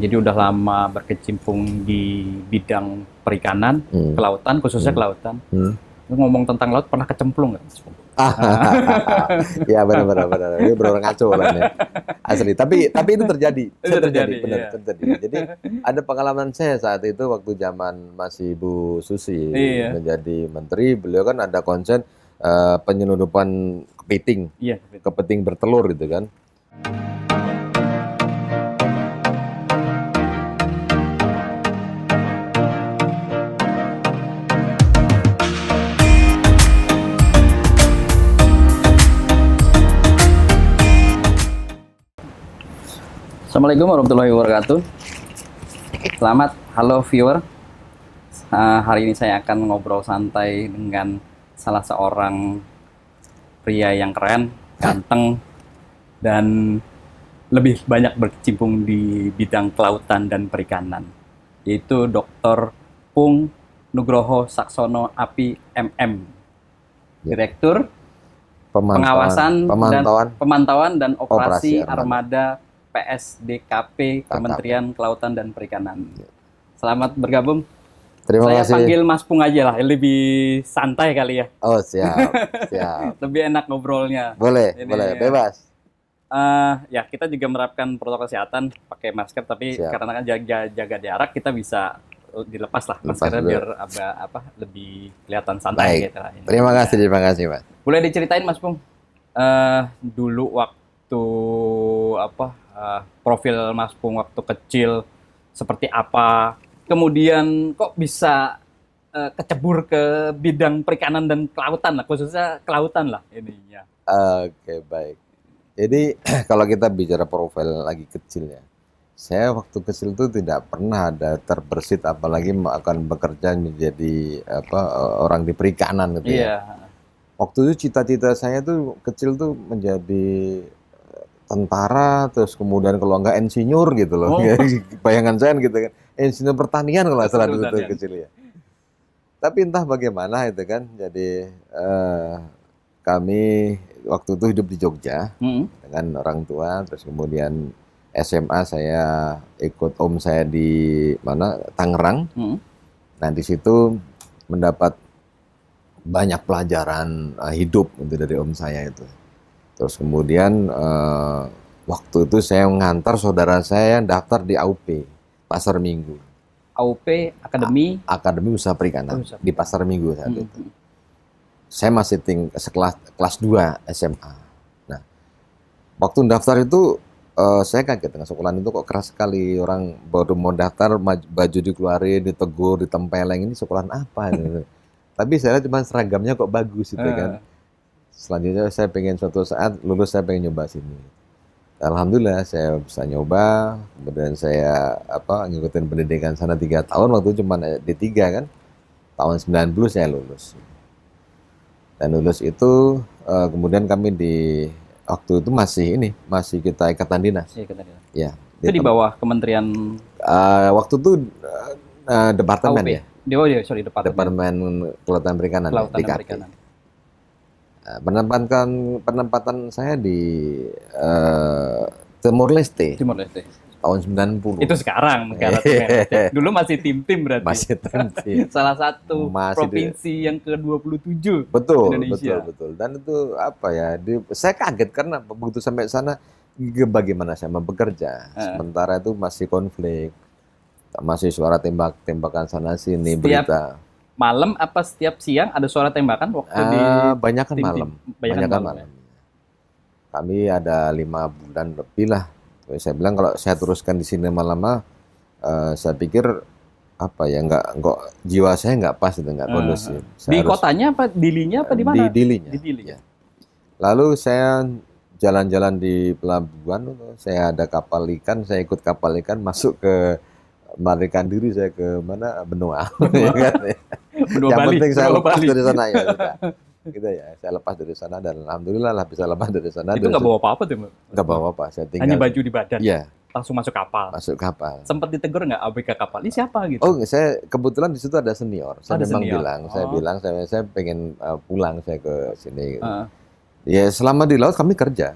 Jadi udah lama berkecimpung di bidang perikanan, kelautan, khususnya kelautan. Ngomong tentang laut, pernah kecemplung nggak, Mas Pung? Ya benar. Ini benar ngaco lah nih. Asli. Tapi itu terjadi. Itu terjadi, Benar iya. terjadi. Jadi ada pengalaman saya saat itu waktu zaman masih Bu Susi Iya. menjadi menteri. Beliau kan ada konsen penyelundupan kepiting, Iya. kepiting bertelur gitu kan. Assalamualaikum warahmatullahi wabarakatuh. Selamat, halo viewer. Hari ini saya akan ngobrol santai dengan salah seorang pria yang keren, ganteng, dan lebih banyak berkecimpung di bidang kelautan dan perikanan, yaitu Dr. Pung Nugroho Saksono API MM, Direktur Pemantauan dan Operasi Armada PSDKP Kementerian Kelautan dan Perikanan. Selamat bergabung. Terima kasih. Saya panggil Mas Pung aja lah, lebih santai kali ya. Oh siap. Lebih enak ngobrolnya. Boleh, bebas. Ya, kita juga menerapkan protokol kesehatan, pakai masker, tapi karena kan jaga jarak, kita bisa dilepas lah maskernya biar lebih kelihatan santai. Baik. Gitu. Terima kasih Mas. Boleh diceritain Mas Pung, dulu waktu profil Mas Pung waktu kecil seperti apa, kemudian kok bisa kecebur ke bidang perikanan dan kelautan lah, khususnya kelautan lah ininya. Oke, baik. Jadi kalau kita bicara profil lagi kecil ya, saya waktu kecil itu tidak pernah ada terbersit apalagi akan bekerja menjadi orang di perikanan gitu ya. Waktu itu cita-cita saya tuh kecil tuh menjadi tentara, terus kemudian kalau enggak insinyur gitu loh. Bayangan saya gitu kan, insinyur pertanian kalau salah dulu tuh kecil ya. Tapi entah bagaimana itu kan, jadi kami waktu itu hidup di Jogja dengan orang tua, terus kemudian SMA saya ikut om saya di Tangerang. Nah di situ mendapat banyak pelajaran hidup dari om saya itu. Terus kemudian waktu itu saya mengantar saudara saya yang daftar di AUP Pasar Minggu. AUP Akademi Usaha Perikanan di Pasar Minggu saat itu. Saya masih kelas 2 SMA. Nah, waktu daftar itu saya kaget dengan sekolahan itu kok keras sekali, orang baru mau daftar baju dikeluarin, ditegur, ditempeleng, ini sekolahan apa gitu. Tapi saya cuma seragamnya kok bagus gitu kan. Selanjutnya saya pengen suatu saat lulus saya pengen nyoba sini. Alhamdulillah saya bisa nyoba, kemudian saya ngikutin pendidikan sana 3 tahun, waktu itu cuma D3 kan. Tahun 90 saya lulus. Dan lulus itu kemudian kami waktu itu masih kita ikatan dinas. Ya. Itu di bawah kementerian. Waktu itu departemen AUP. ya. Departemen Kelautan Perikanan. Penempatan saya di Timur Leste. Tahun 90. Itu sekarang dulu masih tim-tim berarti. Masih tim-tim. Salah satu provinsi yang ke-27 Indonesia. Betul. Dan itu saya kaget karena begitu sampai sana bagaimana saya mau bekerja. Sementara itu masih konflik. Masih suara tembakan sana sini, berita. Malam apa setiap siang ada suara tembakan waktu di banyakan malam. Kami ada 5 bulan lebih lah. Saya bilang kalau saya teruskan di sini lama-lama, saya pikir nggak jiwa saya nggak pas itu, nggak kondusif. Di kotanya apa dilinya apa di mana? Di Dilinya. Lalu saya jalan-jalan di pelabuhan, saya ada kapal ikan, saya ikut kapal ikan masuk ke melarikan diri saya ke Benoa. Yang Bali, penting saya lepas Bali. dari sana ya. Gitu ya, saya lepas dari sana dan alhamdulillah lah bisa lepas dari sana. Itu nggak bawa apa-apa tuh? Nggak bawa apa, saya tinggal. Hanya baju di badan. Iya. Langsung masuk kapal. Sempat ditegur nggak ABK kapal? Ini siapa gitu? Oh, saya kebetulan di situ ada senior. Saya bilang saya pengen pulang saya ke sini. Gitu. Ya selama di laut kami kerja.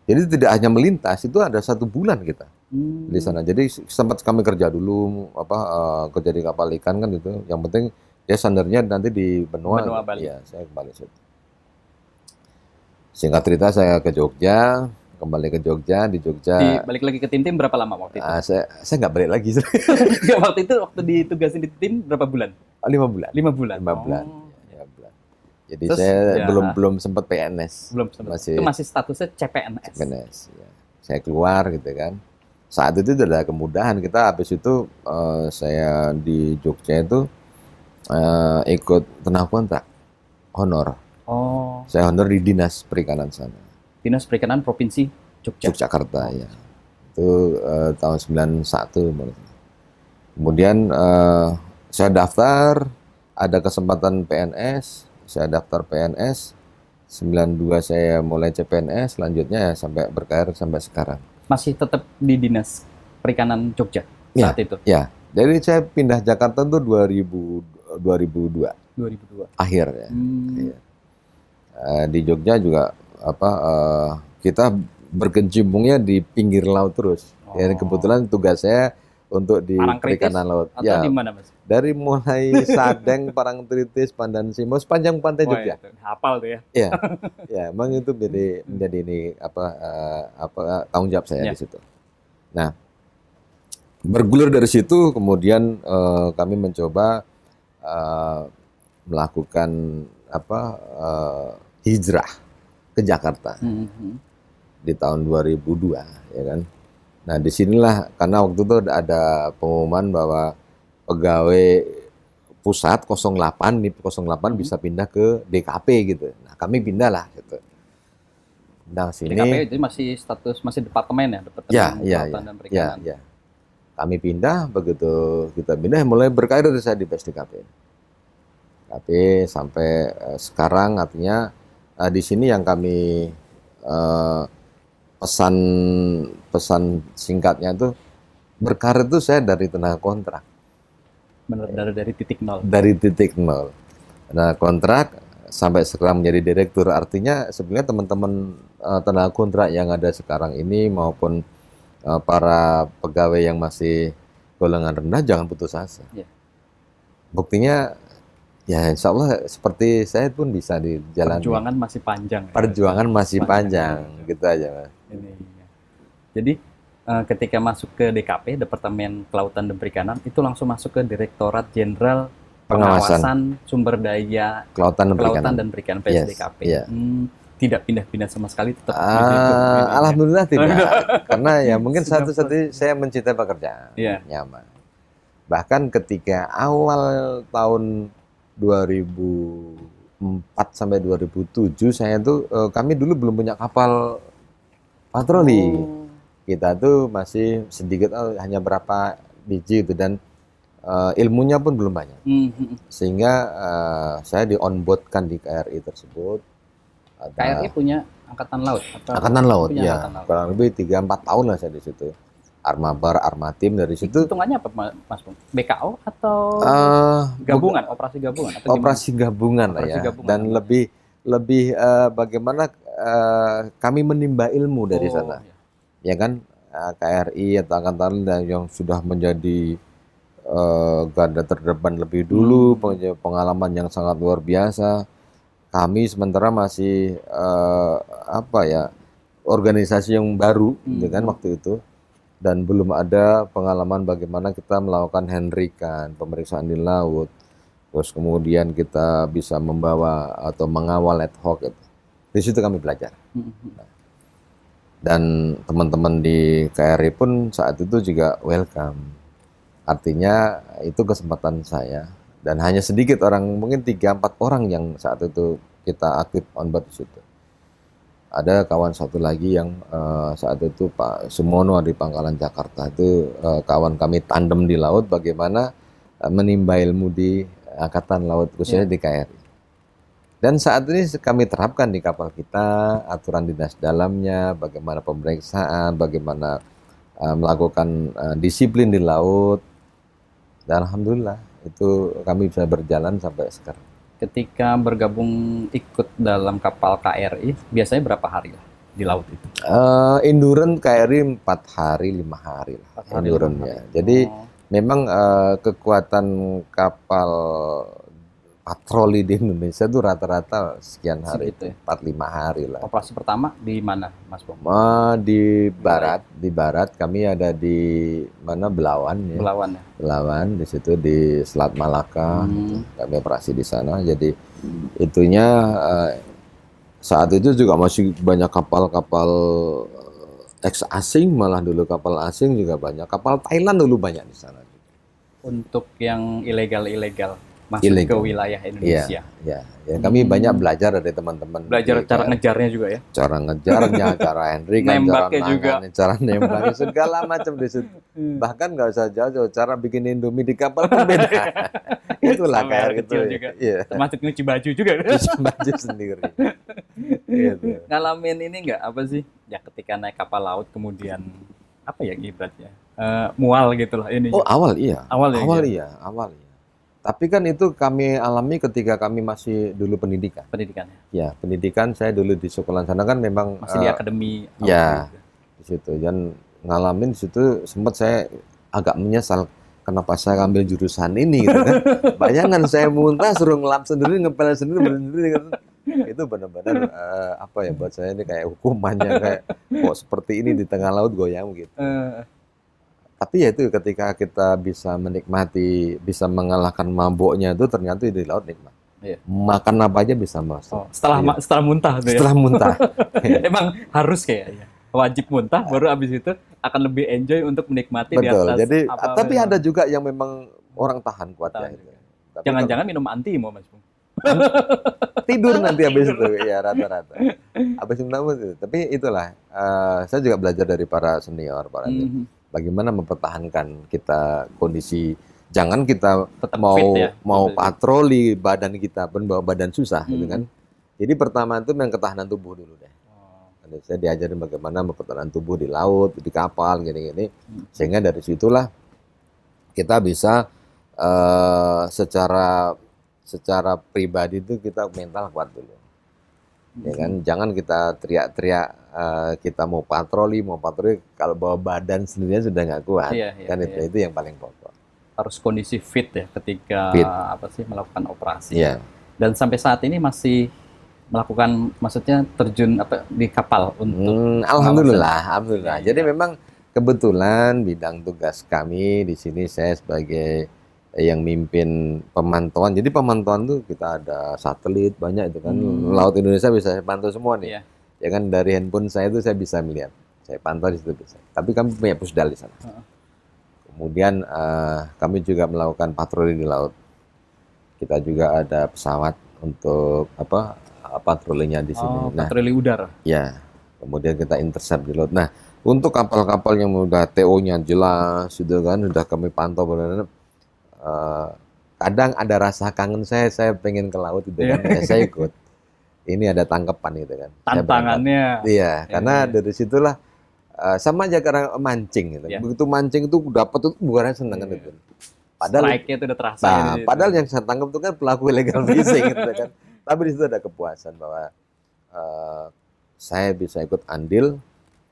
Jadi tidak hanya melintas, itu ada 1 bulan kita. di sana. Jadi sempat kami kerja dulu kerja di kapal ikan kan gitu. Yang penting dia sandarnya nanti di benua. Benua Bali. Iya, saya kembali situ. Singkat cerita saya ke Jogja, kembali ke Jogja, di Jogja. Balik lagi ke tim berapa lama waktu itu? Saya nggak balik lagi. Nggak, waktu itu waktu ditugasin di tim berapa bulan? 5 bulan. 5 bulan. 5 bulan. Oh. 5 bulan. Jadi Terus, saya ya. belum sempat PNS. Belum sempat. Itu masih statusnya CPNS. PNS. Ya. Saya keluar gitu kan. Saat itu ada kemudahan kita. Habis itu saya di Jogja itu ikut tenaga kontrak honor. Oh. Saya honor di Dinas Perikanan sana. Dinas Perikanan Provinsi Jogja. Yogyakarta ya. Itu tahun 91. Kemudian saya daftar, ada kesempatan PNS, saya daftar PNS. 92 saya mulai CPNS, selanjutnya ya sampai berkarir sampai sekarang. Masih tetap di Dinas Perikanan Jogja Ya, saat itu. ya. Jadi saya pindah Jakarta tuh 2002 akhir ya. Akhir. Di Jogja juga kita berkecimpungnya di pinggir laut terus. Ya, kebetulan tugas saya untuk di perikanan laut. Atau Ya, di mana, Mas? dari mulai Sadeng, Parangtritis, Pandan Simo, sepanjang pantai Jogja. Itu hafal tuh ya. Iya, ya, emang itu menjadi ini tanggung jawab saya di situ. Nah, bergulir dari situ, kemudian kami mencoba melakukan hijrah ke Jakarta di tahun 2002, ya kan. Nah, disinilah karena waktu itu ada pengumuman bahwa pegawai pusat 08 NIP 08 bisa pindah ke DKP gitu. Nah, kami pindah lah gitu. Nah, sini DKP itu masih departemen ya, Departemen Kelautan dan Perikanan. Ya. Kami pindah, begitu kita pindah mulai berkarir saya di PSDKP. Sampai sekarang, artinya di sini yang kami pesan singkatnya itu berkarir itu saya dari tenaga kontrak. Benar, dari titik nol. Dari titik nol. Nah, kontrak sampai sekarang menjadi direktur, artinya sebenarnya teman-teman tenaga kontrak yang ada sekarang ini maupun para pegawai yang masih golongan rendah jangan putus asa. Ya. Buktinya ya insya Allah seperti saya pun bisa dijalani. Perjuangan masih panjang. Perjuangan masih panjang, gitu aja, Mas. Jadi ketika masuk ke DKP, Departemen Kelautan dan Perikanan, itu langsung masuk ke Direktorat Jenderal Pengawasan Sumber Daya Kelautan dan Perikanan PSDKP. Yes, yeah. Tidak pindah-pindah sama sekali, tetap alhamdulillah tidak. Karena ya mungkin satu-satu saya mencintai pekerjaan, nyaman. Bahkan ketika awal tahun 2004 sampai 2007 saya tuh kami dulu belum punya kapal patroli. Kita tuh masih sedikit, hanya berapa biji itu, dan ilmunya pun belum banyak. Sehingga saya di-onboard-kan di KRI tersebut. KRI punya Angkatan Laut? Angkatan Laut, ya. Kurang lebih 3-4 tahun lah saya di situ. Armabar, Armatim dari situ. Hitungannya apa, Mas Bung? BKO atau gabungan, operasi gabungan? Atau operasi gabungan lah ya. Dan lebih bagaimana kami menimba ilmu dari sana. Ya kan, KRI atau Angkatan Laut yang sudah menjadi garda terdepan lebih dulu, punya pengalaman yang sangat luar biasa. Kami sementara masih organisasi yang baru, gitu kan waktu itu, dan belum ada pengalaman bagaimana kita melakukan handrikan, pemeriksaan di laut, terus kemudian kita bisa membawa atau mengawal ad hoc. Gitu. Di situ kami belajar. Dan teman-teman di KRI pun saat itu juga welcome. Artinya itu kesempatan saya. Dan hanya sedikit orang, mungkin 3-4 orang yang saat itu kita aktif on board di situ. Ada kawan satu lagi yang saat itu Pak Sumono di Pangkalan Jakarta, itu kawan kami tandem di laut, bagaimana menimba ilmu di Angkatan Laut, khususnya di KRI. Dan saat ini kami terapkan di kapal kita, aturan dinas dalamnya, bagaimana pemeriksaan, bagaimana melakukan disiplin di laut. Dan alhamdulillah itu kami bisa berjalan sampai sekarang. Ketika bergabung ikut dalam kapal KRI, biasanya berapa hari? di laut itu? Endurance KRI 4 hari 5 hari lah 4 hari, 5 endurance-nya. hari. Jadi Oh, memang kekuatan kapal patroli di Indonesia itu rata-rata sekian hari segitu itu, ya. 4-5 hari lah. Operasi pertama di mana, Mas Bong? Di barat kami ada di mana Belawan ya. Belawan ya. Belawan di situ di Selat Malaka gitu. Hmm. Kami operasi di sana. Jadi itunya saat itu juga masih banyak kapal-kapal ex asing, malah dulu kapal asing juga banyak. Kapal Thailand dulu banyak di sana. Untuk yang ilegal masuk ke Ilegal. wilayah Indonesia. Ya. Kami banyak belajar dari teman-teman. Belajar di cara KRI. ngejarnya juga ya. Cara ngejarnya, cara handling, cara Nembaknya juga. nangannya, cara nembaknya, segala macam di situ. Bahkan nggak usah jauh-jauh, cara bikin Indomie di kapal pun beda. Itulah Sampai kayak air gitu. kecil juga. Iya. Termasuk nyuci baju juga. Cuci baju sendiri. Gitu. Ngalamin ini nggak apa sih? Ya ketika naik kapal laut kemudian apa ya ibaratnya? Mual gitu lah ini. Oh awal iya. Awal ya, Awal iya. Tapi kan itu kami alami ketika kami masih dulu pendidikan. Pendidikannya. Ya, pendidikan saya dulu di sekolah sana kan memang Masih di akademi. ya. gitu. Di situ dan ngalamin di situ sempat saya agak menyesal kenapa saya ambil jurusan ini gitu kan. Bayangan saya muntah suruh ngelap sendiri, ngepel sendiri, sendiri gitu. Itu benar-benar apa ya buat saya ini kayak hukumannya kayak kok seperti ini di tengah laut goyang gitu. Tapi ya itu ketika kita bisa menikmati, bisa mengalahkan maboknya itu ternyata di laut nikmat. Iya. Makan apa aja bisa masuk. Oh, setelah muntah tuh ya. Setelah muntah. Emang harus kayaknya. Wajib muntah baru abis itu akan lebih enjoy untuk menikmati di Betul. atas. Jadi apa tapi memang. ada juga yang memang orang tahan kuat ya. Tahan Itu. Tapi Jangan-jangan minum antimo Mas Bung. tidur nanti habis itu ya rata-rata. Habis minum itu. Tapi itulah saya juga belajar dari para senior, para bagaimana mempertahankan kita kondisi. Jangan kita Tetap mau fit ya. mau patroli badan kita pun bawa badan susah gitu kan. Hmm. Jadi pertama itu yang ketahanan tubuh dulu deh. Oh. Saya diajarin bagaimana mempertahankan tubuh di laut, di kapal gini-gini. Sehingga dari situlah kita bisa secara pribadi itu kita mental kuat dulu. Ya kan, jangan kita teriak-teriak kita mau patroli kalau bawa badan sendirinya sudah nggak kuat. Iya, Kan iya. itu yang paling pokok. Harus kondisi fit ya ketika Fit. apa sih melakukan operasi. Iya. Dan sampai saat ini masih melakukan maksudnya terjun apa di kapal untuk Alhamdulillah. Iya. Jadi memang kebetulan bidang tugas kami di sini saya sebagai yang mimpin pemantauan. Jadi pemantauan tuh kita ada satelit banyak itu kan. Laut Indonesia bisa saya pantau semua nih. Iya. Ya kan dari handphone saya itu saya bisa melihat. Saya pantau di situ bisa. Tapi kami punya pusdal di sana. Kemudian kami juga melakukan patroli di laut. Kita juga ada pesawat untuk patrolinya di sini. Oh, patroli udara. Ya, kemudian kita intercept di laut. Nah, untuk kapal-kapal yang udah TO-nya jelas, gitu kan, udah kami pantau benar-benar. Kadang ada rasa kangen saya pengen ke laut gitu kan, ya, saya ikut. Ini ada tangkapan gitu kan. Tantangannya. Iya, karena dari situlah sama aja karena mancing gitu. Iya. Begitu mancing itu dapat itu bukan seneng kan itu. Padahal Strike-nya itu udah terasa. Nah, di situ. padahal yang saya tangkap itu kan pelaku illegal fishing gitu kan. Tapi di situ ada kepuasan bahwa saya bisa ikut andil,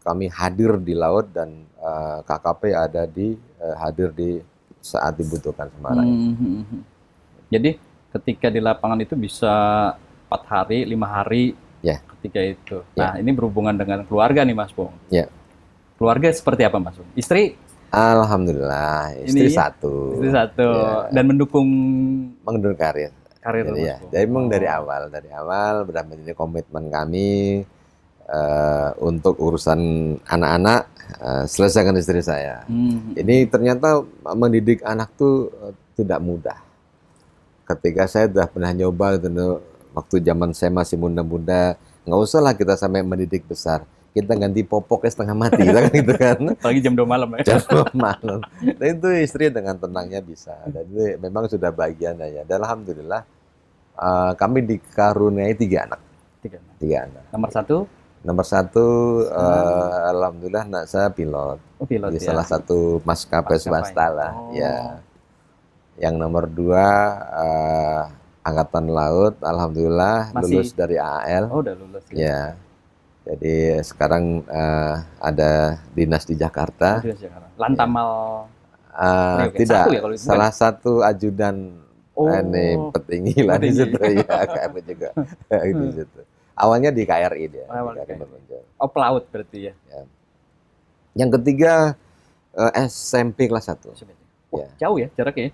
kami hadir di laut dan KKP ada hadir di saat dibutuhkan Semarang. Jadi ketika di lapangan itu bisa 4 hari, 5 hari Ya. ketika itu. Nah, ini berhubungan dengan keluarga nih Mas Bung. Ya. Keluarga seperti apa Mas Bung? Istri? Alhamdulillah, istri Ini satu. Istri satu. Ya. Dan mendukung Mengendur karir. karir Jadi, Mas ya, Bung. jadi memang dari awal sudah menjadi komitmen kami untuk urusan anak-anak selesaikan istri saya. Ini ternyata mendidik anak tuh tidak mudah. Ketika saya sudah pernah nyoba gitu, waktu zaman saya masih muda-muda, nggak usah lah kita sampai mendidik besar. Kita ganti popoknya setengah mati, gitu kan. Apalagi jam 2 malam ya. Jam 2 malam. Dan itu istri dengan tenangnya bisa. Dan itu memang sudah bagian ya. Dan alhamdulillah kami dikaruniai 3 anak. 3 anak. Nomor 1? Nomor 1, alhamdulillah anak saya pilot. Oh, pilot Di ya. salah satu maskapai swasta lah. Oh. Ya. Yang nomor 2 angkatan laut, alhamdulillah Masih- lulus dari AL. Oh, udah lulus. Ya. Jadi sekarang ada dinas di Jakarta. Lantamal Tidak, satu ya kalau itu salah satu ajudan ini petinggi lah di situ ya, kami juga di situ. Awalnya di KRI dia. Oh, pelaut berarti ya. Yang ketiga SMP kelas 1. Ya. Jauh ya jaraknya.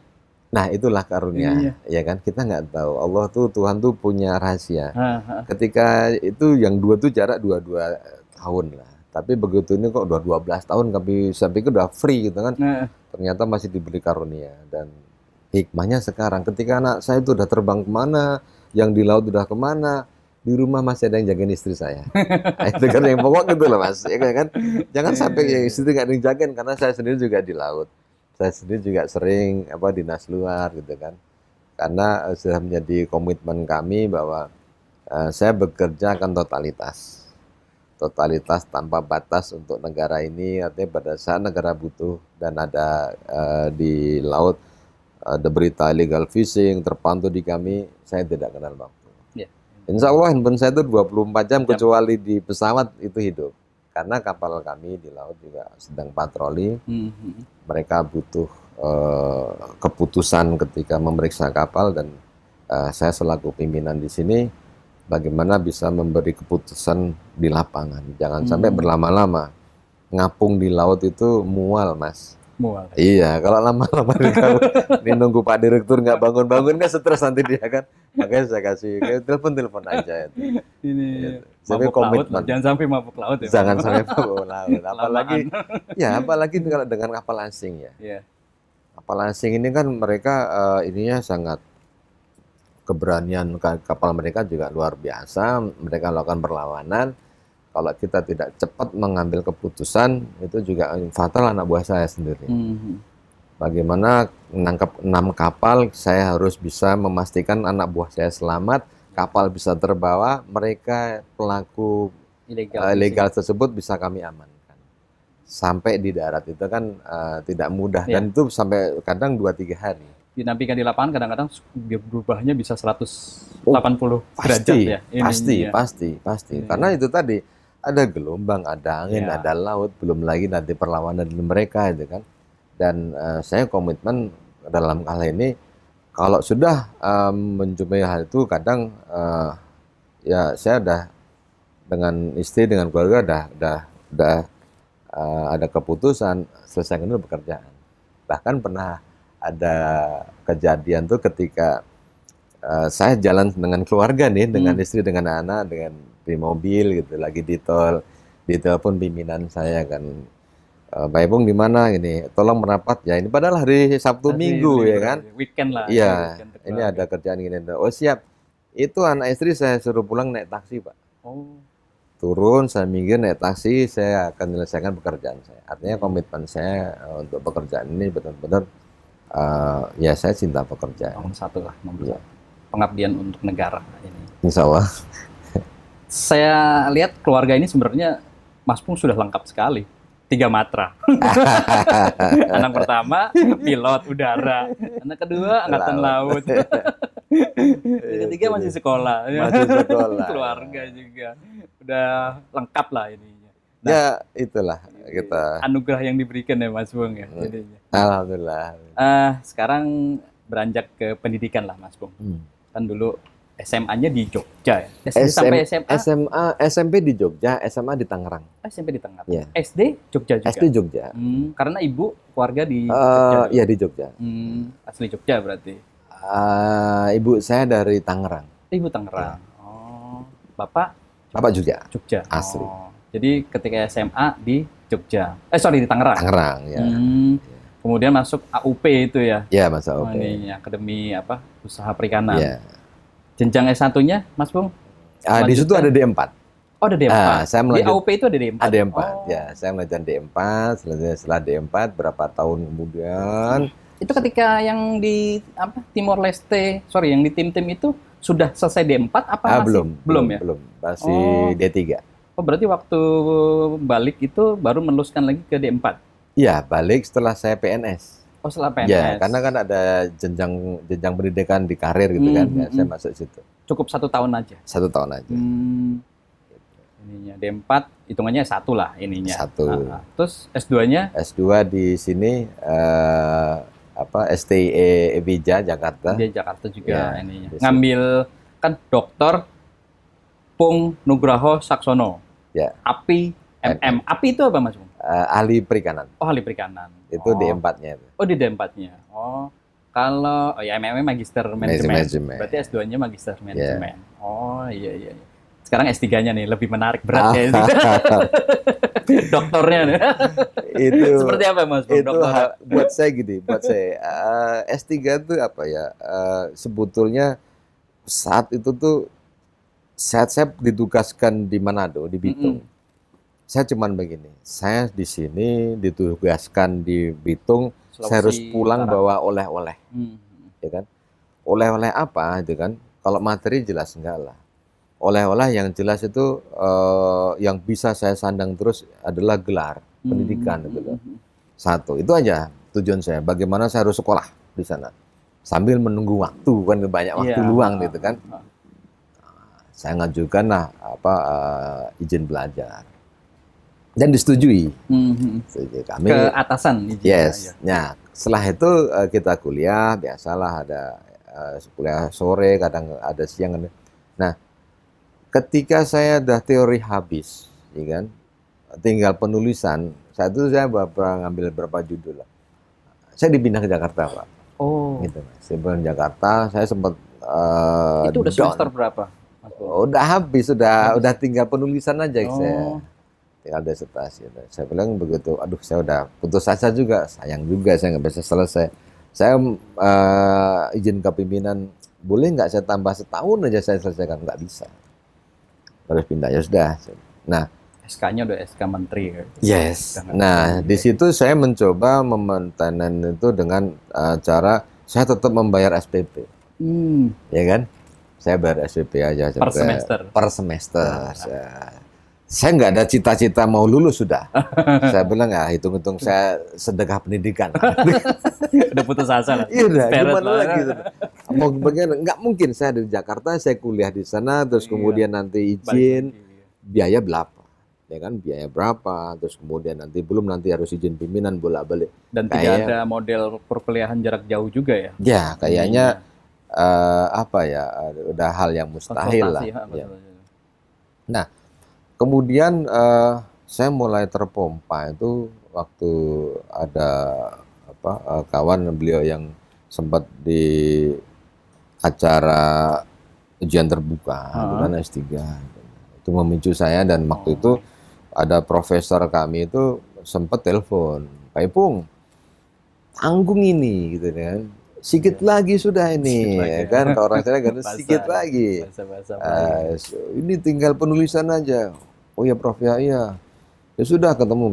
Nah, itulah karunia, ya kan? Kita nggak tahu. Allah tuh, Tuhan tuh punya rahasia. Ketika itu yang dua tuh jarak 22 tahun lah. Tapi begitu ini kok udah 12 tahun, saya pikir udah free gitu kan. Ternyata masih diberi karunia. Dan hikmahnya sekarang, ketika anak saya itu udah terbang kemana, yang di laut udah kemana, di rumah masih ada yang jagain istri saya. Nah, itu kan yang pokok gitu loh Mas, ya kan? Jangan sampai istri nggak ada yang jagain, karena saya sendiri juga di laut. Saya sendiri juga sering dinas luar gitu kan. Karena sudah menjadi komitmen kami bahwa saya bekerja akan totalitas. Totalitas tanpa batas untuk negara ini, artinya pada saat negara butuh dan ada di laut ada berita illegal fishing terpantau di kami, saya tidak kenal waktu. Insya Allah handphone saya itu 24 jam kecuali di pesawat itu hidup. Karena kapal kami di laut juga sedang patroli. Mereka butuh keputusan ketika memeriksa kapal dan saya selaku pimpinan di sini bagaimana bisa memberi keputusan di lapangan. Jangan sampai berlama-lama. Ngapung di laut itu mual, Mas. Mual. Iya, kalau lama-lama ini nunggu Pak Direktur nggak bangun-bangun kan stres nanti dia kan. Makanya saya kasih telepon aja itu. Ini sampai komitmen. Jangan sampai mabuk laut ya. Jangan sampai mabuk laut. Apalagi kalau dengan kapal asing ya. Kapal asing ini kan mereka ininya sangat keberanian kapal mereka juga luar biasa. Mereka lakukan perlawanan. Kalau kita tidak cepat mengambil keputusan, itu juga fatal anak buah saya sendiri. Bagaimana menangkap 6 kapal, saya harus bisa memastikan anak buah saya selamat, kapal bisa terbawa, mereka pelaku ilegal tersebut bisa kami amankan. Sampai di darat itu kan tidak mudah, dan itu sampai kadang 2-3 hari. Dinampilkan di lapangan kadang-kadang berubahnya bisa 180 derajat ya. Pasti. Karena itu tadi, ada gelombang, ada angin, ada laut, belum lagi nanti perlawanan dari mereka itu kan. Dan saya komitmen dalam hal ini, kalau sudah menjumpai hal itu kadang ya saya udah dengan istri, dengan keluarga udah ada keputusan selesaikan dulu pekerjaan. Bahkan pernah ada kejadian tuh ketika saya jalan dengan keluarga nih, dengan istri, dengan anak, dengan di mobil gitu, lagi di tol, ditelepon pimpinan saya kan, Pak Ipung di mana ini, tolong merapat ya, ini padahal hari Sabtu Minggu ya kan, weekend lah. Iya, ini ada kerjaan gini, oh siap, itu anak istri saya suruh pulang naik taksi Pak. Turun, saya minggir naik taksi, saya akan menyelesaikan pekerjaan saya. Artinya komitmen saya untuk pekerjaan ini benar-benar ya saya cinta pekerjaan. Nomor satu lah, pengabdian untuk negara ini. Insya Allah. Saya lihat keluarga ini sebenarnya Mas Pung sudah lengkap sekali. 3 matra. Anak pertama pilot udara, anak kedua angkatan laut. Yang ketiga masih sekolah. Keluarga juga udah lengkap lah ininya. Nah, ya itulah kita. Anugerah yang diberikan ya Mas Pung ya. Jadinya. Alhamdulillah. Sekarang beranjak ke pendidikan lah Mas Pung. Kan dulu SMA-nya di Jogja ya. Sampai SMP di Jogja, SMA di Tangerang. SMP di Tangerang. Yeah. SD Jogja juga. SD Jogja. Karena ibu keluarga di Jogja. Iya di Jogja. Asli Jogja berarti. Ibu saya dari Tangerang. Ibu Tangerang. Ya. Oh, Bapak Jogja. Jogja. Asli. Jadi ketika SMA di Jogja. Di Tangerang. Tangerang ya. Kemudian masuk AUP itu ya. Iya, masuk AUP. Ini Akademi Usaha Perikanan. Iya. Jenjang S1-nya, Mas Pung? Di situ ada D4. Oh, ada D4. Di AUP itu ada D4? Ada D4, ya. Saya melanjutkan D4, setelah D4, berapa tahun kemudian. Itu ketika yang di Timor Leste, yang di tim-tim itu sudah selesai D4 apa masih? Belum ya? Belum, masih D3. Oh, berarti waktu balik itu baru meneruskan lagi ke D4? Iya, balik setelah saya PNS. Oh, setelah PNS. Ya, karena kan ada jenjang pendidikan di karir gitu kan. Saya masuk situ. Cukup 1 tahun aja? 1 tahun aja. ininya D4 hitungannya S1 lah ininya. S1. Terus S2-nya? S2 di sini STIE Ebija Jakarta. Dia Jakarta juga Ya, ininya. di situ. Ngambil kan Dr. Pung Nugroho Saksono. Ya. API MM. API itu apa Mas Pung? Ahli perikanan. Oh, ahli perikanan. Itu D4-nya itu. Oh, di D4-nya. Oh. Kalau ya MM Magister Manajemen. Berarti S2-nya Magister Manajemen. Yeah. Oh, iya. Sekarang S3-nya nih lebih menarik, berat kayaknya. Doktornya nih. Itu seperti apa Mas? Itu buat saya gini, S3 itu apa ya? Sebetulnya saat itu tuh saat saya ditugaskan di Manado, di Bitung. Saya cuman begini, saya di sini ditugaskan di Bitung, saya harus pulang bawa oleh-oleh. Ya kan? Oleh-oleh apa itu kan? Kalau materi jelas enggak lah. Oleh-oleh yang jelas itu yang bisa saya sandang terus adalah gelar pendidikan gitu. Satu, itu aja tujuan saya. Bagaimana saya harus sekolah di sana sambil menunggu waktu, kan banyak waktu luang gitu kan. Saya ngajukan izin belajar dan disetujui. Kami ke atasan izin. Yes. Nah, setelah itu kita kuliah, biasalah ada kuliah sore, kadang ada siang. Nah, ketika saya udah teori habis, ya kan, tinggal penulisan. Saat itu saya ngambil berapa judul lah. Saya dipindah ke Jakarta, Pak. Oh. Gitu, saya pindah ke Jakarta. Saya sempat. Itu udah semester berapa? Udah habis, udah tinggal penulisan aja saya. Tinggal disertasi. Saya bilang begitu. Aduh, saya udah putus asa juga. Sayang juga saya nggak bisa selesai. Saya izin kepimpinan. Boleh nggak saya tambah setahun aja saya selesaikan? Nggak bisa. Harus pindah, ya sudah. Nah, SK-nya udah SK Menteri. Yes. Nah, di situ saya mencoba memaintain itu dengan cara saya tetap membayar SPP. Ya kan? Saya bayar SPP aja. Per semester? Per semester. Saya nggak ada cita-cita mau lulus sudah. Saya bilang, hitung-hitung saya sedekah pendidikan. Udah putus asa lah. Iya udah, gimana lagi? Mau bagaimana? Nggak mungkin saya dari Jakarta, saya kuliah di sana, terus kemudian nanti izin, biaya berapa? Ya kan, biaya berapa? Terus kemudian nanti harus izin pimpinan bolak-balik. Dan tidak ada model perkuliahan jarak jauh juga ya? Ya, kayaknya udah hal yang mustahil lah. Ya. Nah, kemudian saya mulai terpompa itu waktu ada kawan beliau yang sempat di acara ujian terbuka dengan S3 itu memicu saya, dan waktu itu ada profesor kami itu sempat telepon, Pak Ipung, tanggung ini gitu kan, sedikit lagi sudah ini ya kan, kalau orang saya kan sedikit lagi, ini tinggal penulisan aja. Oh ya Prof, ya sudah, ketemu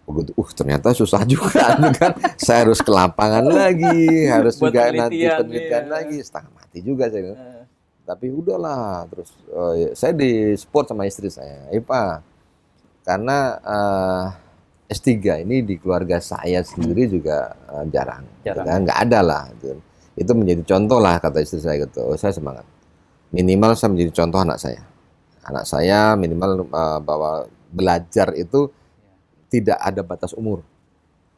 begitu. Ternyata susah juga kan. Saya harus ke lapangan lagi, harus juga nanti penelitian lagi, setengah mati juga saya. Tapi udahlah, terus saya di support sama istri saya, Pak, karena S3 ini di keluarga saya sendiri juga jarang. Kan? Nggak ada lah. Itu menjadi contoh lah, kata istri saya gitu. Saya semangat. Minimal saya menjadi contoh anak saya. Anak saya minimal bahwa belajar itu tidak ada batas umur,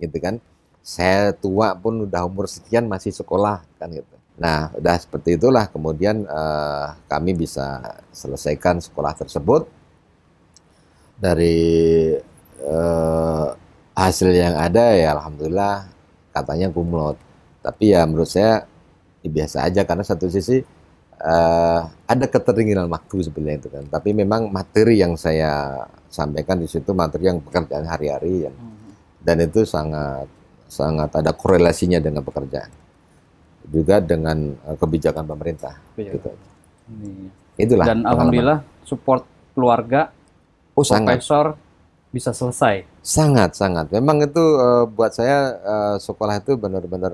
gitu kan. Saya tua pun udah umur sekian masih sekolah kan gitu. Nah, udah seperti itulah kemudian kami bisa selesaikan sekolah tersebut. Dari hasil yang ada ya alhamdulillah katanya cum laude. Tapi ya menurut saya biasa aja, karena satu sisi ada ketertinggalan waktu sebenarnya itu kan. Tapi memang materi yang saya sampaikan di situ materi yang pekerjaan hari-hari, dan itu sangat ada korelasinya dengan pekerjaan, juga dengan kebijakan pemerintah. Gitu. Itulah. Dan alhamdulillah support keluarga, profesor sangat. Bisa selesai. Sangat. Memang itu buat saya sekolah itu benar-benar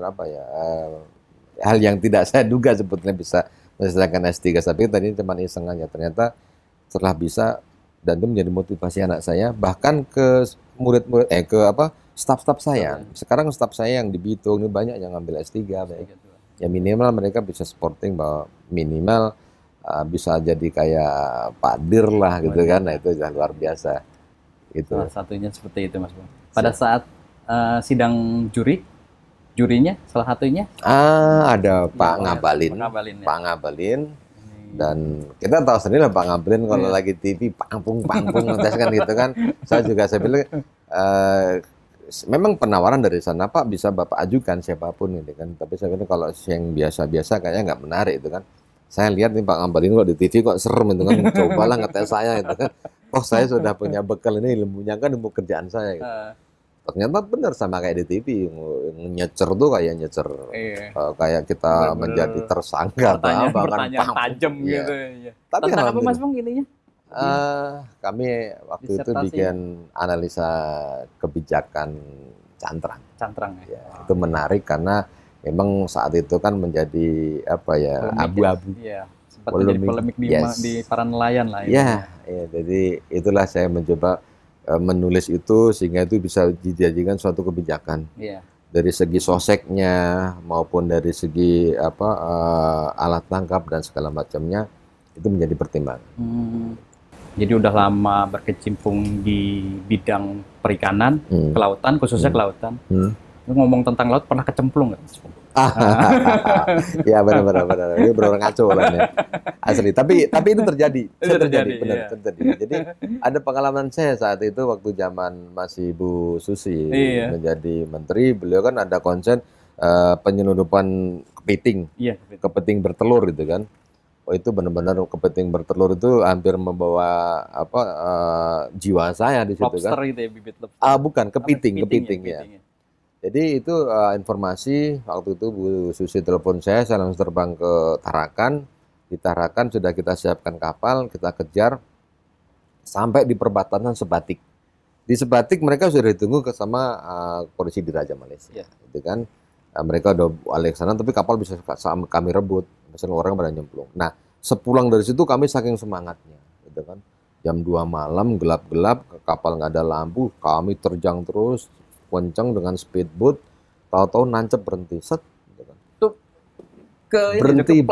hal yang tidak saya duga sebetulnya bisa menyelesaikan S3. Tapi tadi cuma iseng aja, ternyata setelah bisa. Dan itu menjadi motivasi anak saya, bahkan ke murid-murid, staf-staf saya. Sekarang staf saya yang di Bitung ini banyak yang ngambil S3. Ya minimal mereka bisa supporting bahwa minimal bisa jadi kayak Pak Dir lah gitu kan. Nah itu sudah luar biasa. Gitu. Salah satunya seperti itu Mas Bung. Pada saat sidang jurinya salah satunya Ada Pak Ngabalin, ya. Pak Ngabalin. Dan kita tahu sendiri lah Pak Ngabalin kalau lagi TV pangpung ngetes kan gitu kan. Saya bilang memang penawaran dari sana Pak bisa Bapak ajukan siapapun gitu kan. Tapi saya bilang kalau yang biasa-biasa kayaknya nggak menarik itu kan. Saya lihat nih Pak Ngabalin kok di TV kok serem itu kan. Cobalah ngetes saya itu kan. Oh saya sudah punya bekal ini ilmunya kan ilmu kerjaan saya gitu. Ternyata benar sama kayak di TV, nyecer tuh kayak nyecer, kayak kita menjadi tersangka atau apa kan, tajam gitu. Ya. Tapi tentang apa Mas Bung ininya? Kami waktu itu bikin analisa kebijakan cantrang. Ya. Itu menarik karena memang saat itu kan menjadi apa ya, abu-abu. Iya, sempat menjadi polemik di para nelayan lah. Ya, jadi itulah saya mencoba menulis itu sehingga itu bisa dijadikan suatu kebijakan. Dari segi soseknya maupun dari segi alat tangkap dan segala macamnya itu menjadi pertimbangan. Jadi udah lama berkecimpung di bidang perikanan, kelautan, khususnya kelautan. Ngomong tentang laut pernah kecemplung nggak? Ya benar. Ini benar ngaco lah ya. Asli. Tapi itu terjadi. Terjadi. Jadi ada pengalaman saya saat itu waktu zaman masih Bu Susi menjadi menteri, beliau kan ada konsen penyelundupan kepiting, kepiting bertelur gitu kan. Oh itu benar-benar kepiting bertelur itu hampir membawa jiwa saya di situ lobster kan. Gitu ya, bibit lobster. Bukan kepiting ya. Jadi itu informasi waktu itu Bu Susi telepon saya langsung terbang ke Tarakan. Di Tarakan sudah kita siapkan kapal, kita kejar sampai di perbatasan Sebatik. Di Sebatik mereka sudah ditunggu sama polisi di Raja Malaysia, gitu kan. Mereka udah balik sana, tapi kapal bisa kami rebut, misalnya orang pada nyemplung. Nah, sepulang dari situ kami saking semangatnya, gitu kan. Jam 2 malam gelap-gelap, kapal nggak ada lampu, kami terjang terus. Kencang dengan speedboat, tahu-tahu nancep berhenti, set, gitu kan. Berhenti,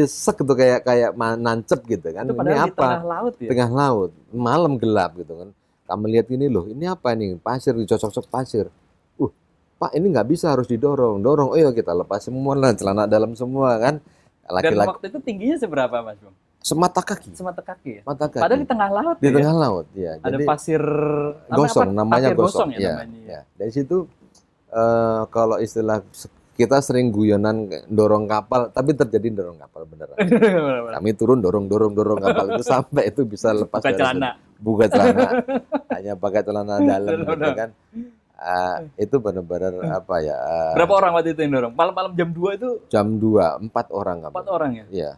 sek gitu kayak nancep gitu kan. Itu ini apa? Di tengah laut ya? Tengah laut, malam gelap gitu kan. Kami lihat ini loh, ini apa nih? Pasir, dicocok-cocok pasir. Pak ini nggak bisa, harus dorong. Oh iya kita lepas semua lah, celana dalam semua kan. Dan waktu itu tingginya seberapa Mas Bung? Semata kaki. Mata kaki. Padahal di tengah laut. Di tengah laut, ya. Ada jadi, pasir gosong, namanya pasir gosong ya. Ya. Dari situ kalau istilah kita sering guyonan dorong kapal, tapi terjadi dorong kapal beneran. Kami turun dorong kapal itu sampai itu bisa lepas buka celana, hanya pakai celana dalam gitu kan. Itu benar-benar apa ya? Berapa orang waktu itu yang dorong? Malam-malam jam 2 itu? Jam 2, 4 orang. 4 orang ya? Iya.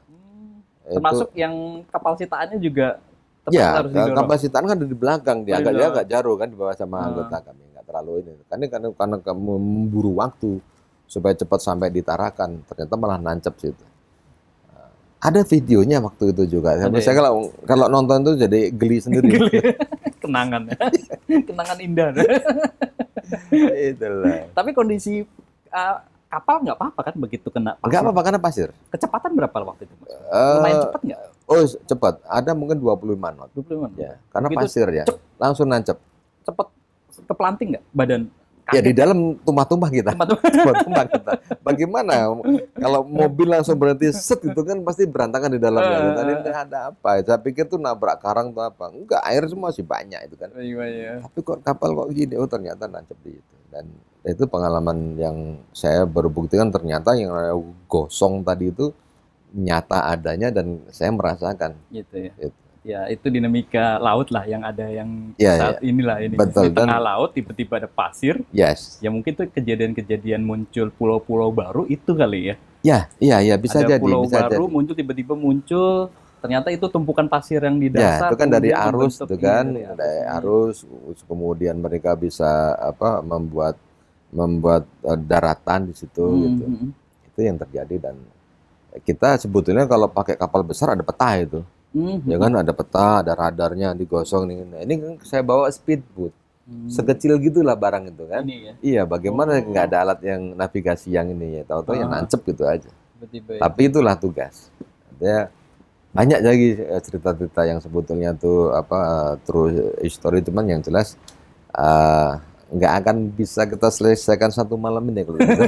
Termasuk yang kapal sitaannya juga ya, kapal sitaan kan ada di belakang, dia agak jauh kan di bawah sama anggota kami, nggak terlalu ini. Karena kamu memburu waktu supaya cepat sampai di Tarakan, ternyata malah nancep situ. Ada videonya waktu itu juga. Saya kalau nonton itu jadi geli sendiri. Kenangan indah. Itulah. Tapi kondisi kapal nggak apa-apa kan begitu kena pasir? Nggak apa-apa karena pasir. Kecepatan berapa waktu itu? Lumayan cepat nggak? Oh cepat, ada mungkin 25 knot. 25 knot? Ya, karena pasir ya, langsung nancep. Cepat keplanting nggak badan? Ya di dalam tumpah-tumpah kita. Tumpah-tumpah kita. Bagaimana kalau mobil langsung berhenti set itu kan pasti berantakan di dalamnya. Tadi ada apa? Saya pikir tuh nabrak karang tuh apa? Enggak, air semua masih banyak itu kan. Iya. Tapi kok kapal kok gini? Oh ternyata nancep di itu. Dan itu pengalaman yang saya baru buktikan ternyata yang gosong tadi itu nyata adanya dan saya merasakan. Gitu ya. Ya itu dinamika laut lah yang ada yang saat inilah ini. Betul, di tengah laut tiba-tiba ada pasir. Yes. Ya mungkin tuh kejadian-kejadian muncul pulau-pulau baru itu kali ya. Iya bisa ada jadi. Pulau bisa baru jadi. muncul tiba-tiba muncul. Ternyata itu tumpukan pasir yang di dasar. Ya, itu kan dari arus itu kan, dari arus kemudian mereka bisa membuat daratan di situ gitu. Itu yang terjadi dan kita sebetulnya kalau pakai kapal besar ada peta itu. Ya kan ada peta, ada radarnya digosong nih. Nah, ini kan saya bawa speedboat. Sekecil gitulah barang itu kan. Ini ya? Iya, bagaimana nggak ada alat yang navigasi yang ini ya. Tahu-tahu yang nancep gitu aja. Tiba-tiba, tapi itulah tugas. Ya, banyak lagi cerita-cerita yang sebetulnya tuh true history, cuman yang jelas eh, nggak akan bisa kita selesaikan satu malam ini kalau gitu.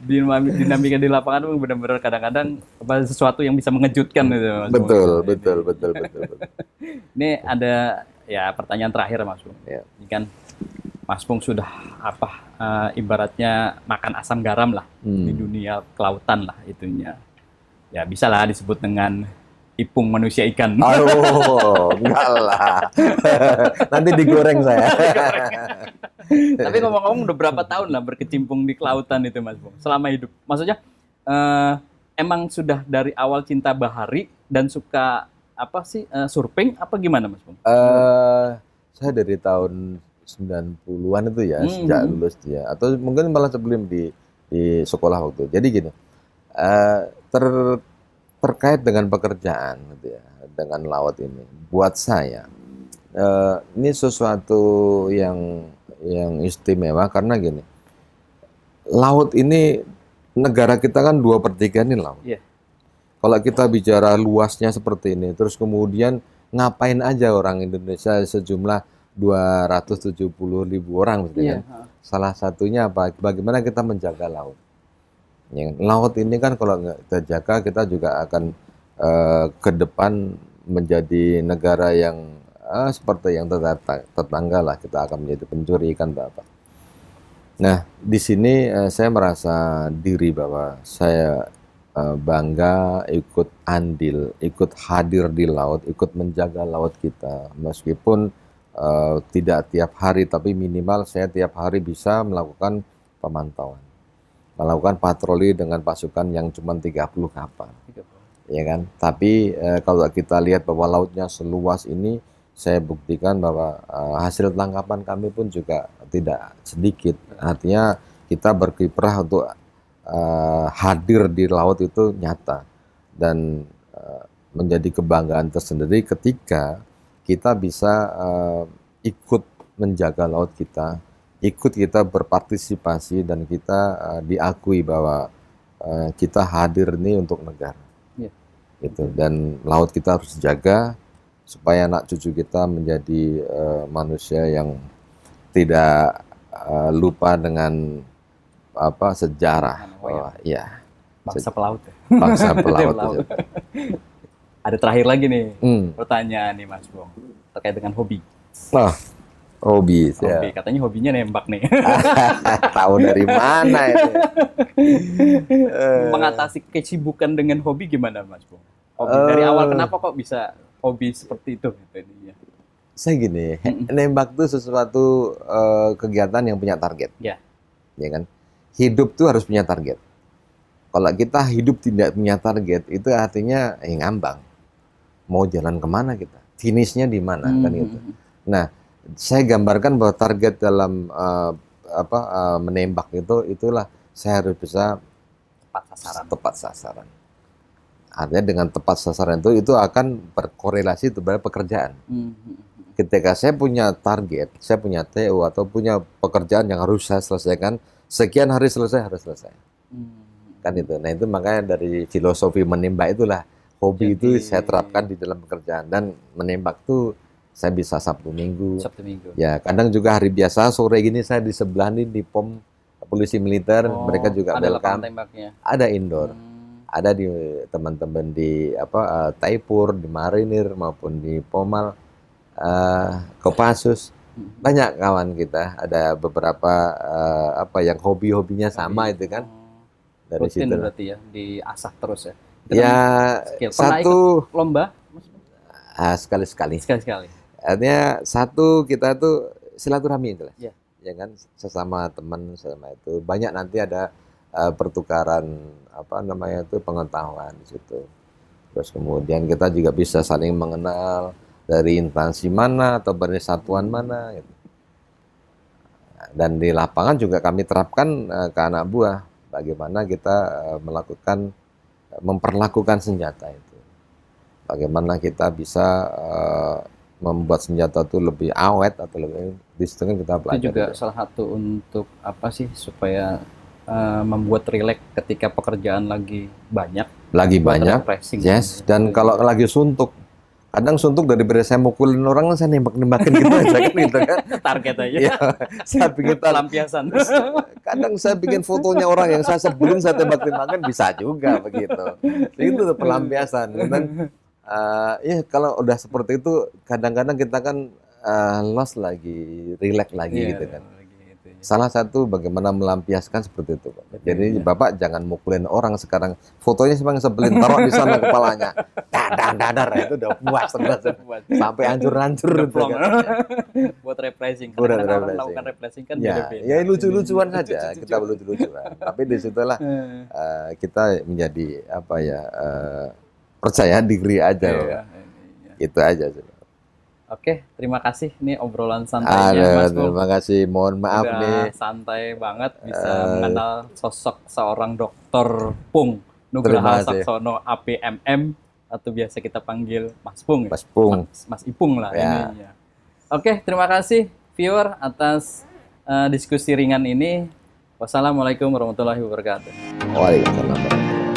Dinamika di lapangan itu benar-benar kadang-kadang sesuatu yang bisa mengejutkan gitu, Mas Bung. Betul, Ini, betul, betul, betul, betul. ini ada ya pertanyaan terakhir, Mas Bung. Ya. Ini kan Mas Bung sudah ibaratnya makan asam garam lah di dunia kelautan lah itunya. Ya bisa lah disebut dengan ipung manusia ikan. Aduh, enggak lah. Nanti digoreng saya. Tapi ngomong-ngomong udah berapa tahun lah berkecimpung di kelautan itu, Mas Bung, selama hidup? Maksudnya emang sudah dari awal cinta bahari dan suka surfing apa gimana, Mas Bung? Saya dari tahun 90-an itu ya, sejak lulus dia, atau mungkin malah sebelum di sekolah waktu. Jadi gini, terkait dengan pekerjaan gitu ya, dengan laut ini, buat saya ini sesuatu yang istimewa karena gini, laut ini, negara kita kan 2/3 ini laut. Yeah. Kalau kita bicara luasnya seperti ini, terus kemudian ngapain aja orang Indonesia sejumlah 270.000 orang, Yeah. kan? Salah satunya apa? Bagaimana kita menjaga laut. Ya, laut ini kan kalau nggak kita jaga, kita juga akan ke depan menjadi negara yang seperti yang tetangga lah, kita akan menjadi pencuri ikan atau apa. Nah, di sini saya merasa diri bahwa saya bangga ikut andil, ikut hadir di laut, ikut menjaga laut kita. Meskipun tidak tiap hari, tapi minimal saya tiap hari bisa melakukan pemantauan, melakukan patroli dengan pasukan yang cuma 30 kapal. Ya kan? Tapi kalau kita lihat bahwa lautnya seluas ini, saya buktikan bahwa hasil tangkapan kami pun juga tidak sedikit. Artinya kita berkiprah untuk hadir di laut itu nyata, dan menjadi kebanggaan tersendiri ketika kita bisa ikut menjaga laut kita, ikut kita berpartisipasi, dan kita diakui bahwa kita hadir ini untuk negara. Yeah. Gitu. Dan laut kita harus dijaga supaya anak cucu kita menjadi manusia yang tidak lupa dengan sejarah. Ya, bangsa pelaut. Bangsa pelaut. Ada terakhir lagi nih pertanyaan nih, Mas Bung, terkait dengan hobi. Hobi. Katanya hobinya nembak nih. Tahu dari mana ini? Mengatasi kesibukan dengan hobi gimana, Mas Bung? Hobi dari awal kenapa kok bisa hobi seperti itu? Saya gini, nembak itu sesuatu kegiatan yang punya target. Ya. Ya kan? Hidup tuh harus punya target. Kalau kita hidup tidak punya target, itu artinya ngambang. Mau jalan kemana kita? Finishnya di mana kan gitu. Nah, saya gambarkan bahwa target dalam menembak itulah saya harus bisa tepat sasaran. Artinya dengan tepat sasaran itu akan berkorelasi terhadap pekerjaan. Ketika saya punya target, saya punya TO atau punya pekerjaan yang harus saya selesaikan, sekian hari harus selesai. Kan itu. Nah, itu makanya dari filosofi menembak itulah hobi. Jadi, itu saya terapkan di dalam pekerjaan, dan menembak tuh saya bisa Sabtu Minggu. Ya, kadang juga hari biasa sore gini saya di sebelah ini di POM Polisi Militer, mereka juga welcome. Ada indoor. Ada di teman-teman di Taipur, di Marinir maupun di Pomal, Kopassus. Banyak kawan kita, ada beberapa yang hobinya sama itu kan. Dari rutin situ berarti ya, diasah terus ya. Ya, satu ikut lomba sekali-sekali. Artinya satu, kita tuh silaturahmi itu lah. Ya. Ya kan, sesama teman, sesama itu. Banyak nanti ada pertukaran pengetahuan di situ. Terus kemudian kita juga bisa saling mengenal dari instansi mana atau dari satuan mana gitu. Dan di lapangan juga kami terapkan ke anak buah bagaimana kita memperlakukan senjata itu. Bagaimana kita bisa membuat senjata itu lebih awet atau lebih, di situ kan kita pelajari. Itu juga salah satu untuk supaya membuat rileks ketika pekerjaan lagi banyak. Lagi Buat banyak, refreshing. yes. Dan kalau lagi suntuk, kadang suntuk daripada saya mukulin orang, saya nembak-nembakin gitu aja kan gitu kan. Target aja. Iya, saya bikin Pelampiasan. kadang saya bikin fotonya orang yang saya sebelin, saya tembak-tembakin bisa juga begitu. Itu tuh pelampiasan. Dan ya kalau udah seperti itu, kadang-kadang kita kan lost lagi, relax lagi Iya, gitu kan. gitu ya. Salah satu bagaimana melampiaskan seperti itu, Pak. Betul, Jadi ya. Bapak jangan mukulin orang sekarang. Fotonya memang sebelin, taruh di sana kepalanya. Dadar, itu udah puas terus. Buat Sampai hancur-hancur udah gitu plong. kan. Buat refreshing. Buat Kadang-kadang orang refreshing. melakukan refreshing kan Ya, beda-beda. ya lucu-lucuan saja, Lucu-lucuan. kita lucu-lucuan. Tapi disitulah kita menjadi apa ya, percaya diri aja. Iya, Pak. iya. Itu aja sih. Oke, terima kasih. Ini obrolan santainya Mas Pung. Terima kasih. Mohon maaf Udah nih. santai banget bisa mengenal sosok seorang Dr. Pung Terima Nugraha kasih. Saksono APMM atau biasa kita panggil Mas Pung. Mas Pung. Mas Ipung lah Ya. ini. Ya. Oke, terima kasih viewer atas diskusi ringan ini. Wassalamualaikum warahmatullahi wabarakatuh. Waalaikumsalam.